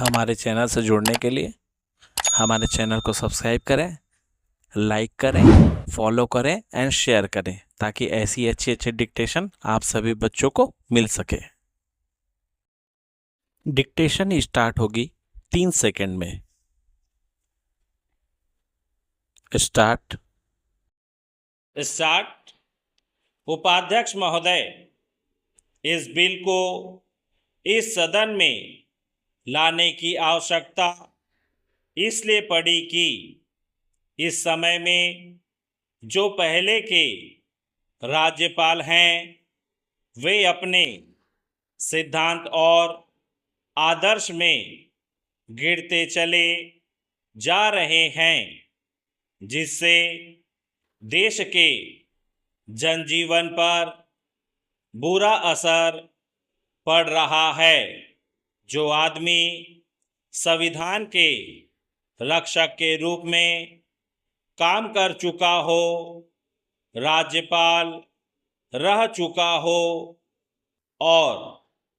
हमारे चैनल से जुड़ने के लिए हमारे चैनल को सब्सक्राइब करें, लाइक करें, फॉलो करें एंड शेयर करें ताकि ऐसी अच्छी अच्छी डिक्टेशन आप सभी बच्चों को मिल सके। डिक्टेशन स्टार्ट होगी 3 सेकंड में। स्टार्ट। उपाध्यक्ष महोदय, इस बिल को इस सदन में लाने की आवश्यकता इसलिए पड़ी कि इस समय में जो पहले के राज्यपाल हैं वे अपने सिद्धांत और आदर्श में गिरते चले जा रहे हैं, जिससे देश के जनजीवन पर बुरा असर पड़ रहा है। जो आदमी संविधान के रक्षक के रूप में काम कर चुका हो, राज्यपाल रह चुका हो, और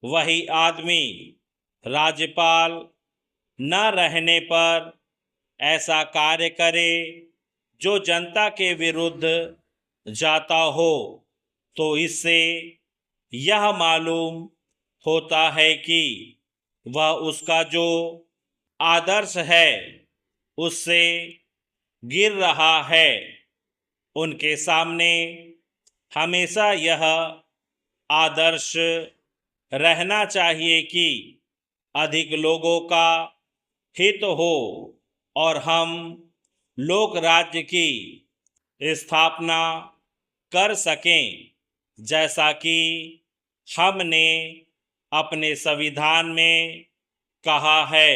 वही आदमी राज्यपाल न रहने पर ऐसा कार्य करे जो जनता के विरुद्ध जाता हो, तो इससे यह मालूम होता है कि वह उसका जो आदर्श है उससे गिर रहा है। उनके सामने हमेशा यह आदर्श रहना चाहिए कि अधिक लोगों का हित हो और हम लोक राज्य की स्थापना कर सकें, जैसा कि हमने अपने संविधान में कहा है।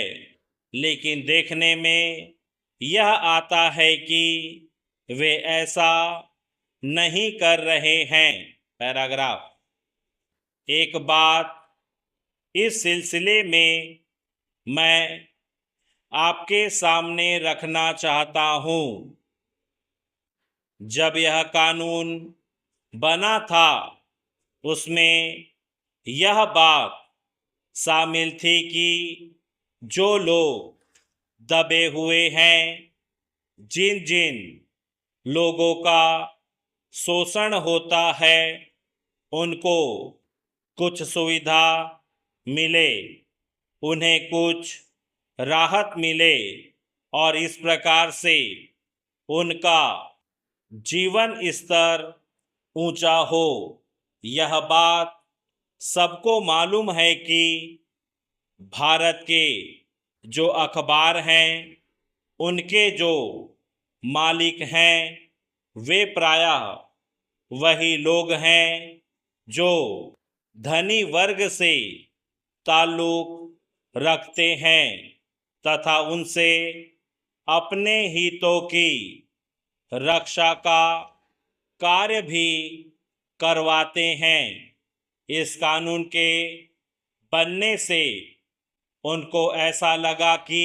लेकिन देखने में यह आता है कि वे ऐसा नहीं कर रहे हैं। पैराग्राफ। एक बात इस सिलसिले में मैं आपके सामने रखना चाहता हूँ। जब यह कानून बना था उसमें यह बात शामिल थी कि जो लोग दबे हुए हैं, जिन जिन लोगों का शोषण होता है, उनको कुछ सुविधा मिले, उन्हें कुछ राहत मिले और इस प्रकार से उनका जीवन स्तर ऊंचा हो। यह बात सबको मालूम है कि भारत के जो अखबार हैं उनके जो मालिक हैं वे प्रायः वही लोग हैं जो धनी वर्ग से ताल्लुक रखते हैं तथा उनसे अपने हितों की रक्षा का कार्य भी करवाते हैं। इस कानून के बनने से उनको ऐसा लगा कि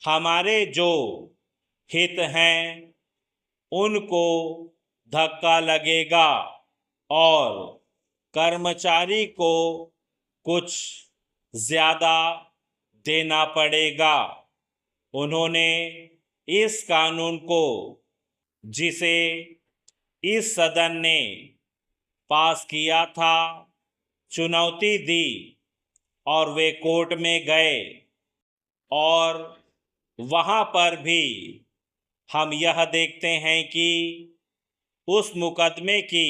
हमारे जो हित हैं उनको धक्का लगेगा और कर्मचारी को कुछ ज़्यादा देना पड़ेगा। उन्होंने इस कानून को, जिसे इस सदन ने पास किया था, चुनौती दी और वे कोर्ट में गए और वहाँ पर भी हम यह देखते हैं कि उस मुकदमे की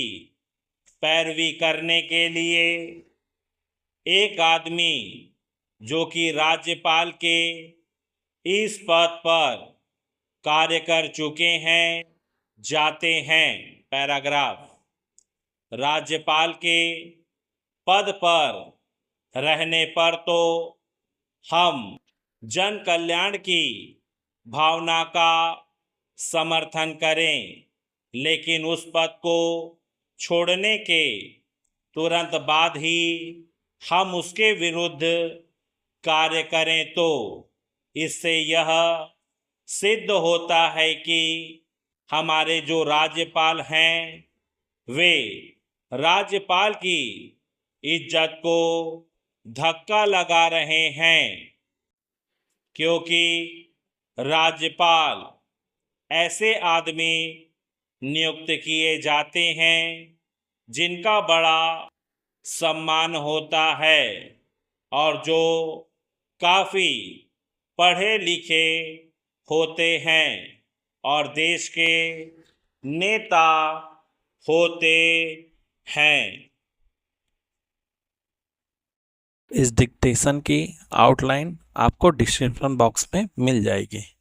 पैरवी करने के लिए एक आदमी जो कि राज्यपाल के इस पद पर कार्य कर चुके हैं जाते हैं। पैराग्राफ। राज्यपाल के पद पर रहने पर तो हम जन कल्याण की भावना का समर्थन करें, लेकिन उस पद को छोड़ने के तुरंत बाद ही हम उसके विरुद्ध कार्य करें तो इससे यह सिद्ध होता है कि हमारे जो राज्यपाल हैं वे राज्यपाल की इज्जत को धक्का लगा रहे हैं। क्योंकि राज्यपाल ऐसे आदमी नियुक्त किए जाते हैं जिनका बड़ा सम्मान होता है और जो काफ़ी पढ़े लिखे होते हैं और देश के नेता होते हैं। इस डिक्टेशन की आउटलाइन आपको डिस्क्रिप्शन बॉक्स में मिल जाएगी।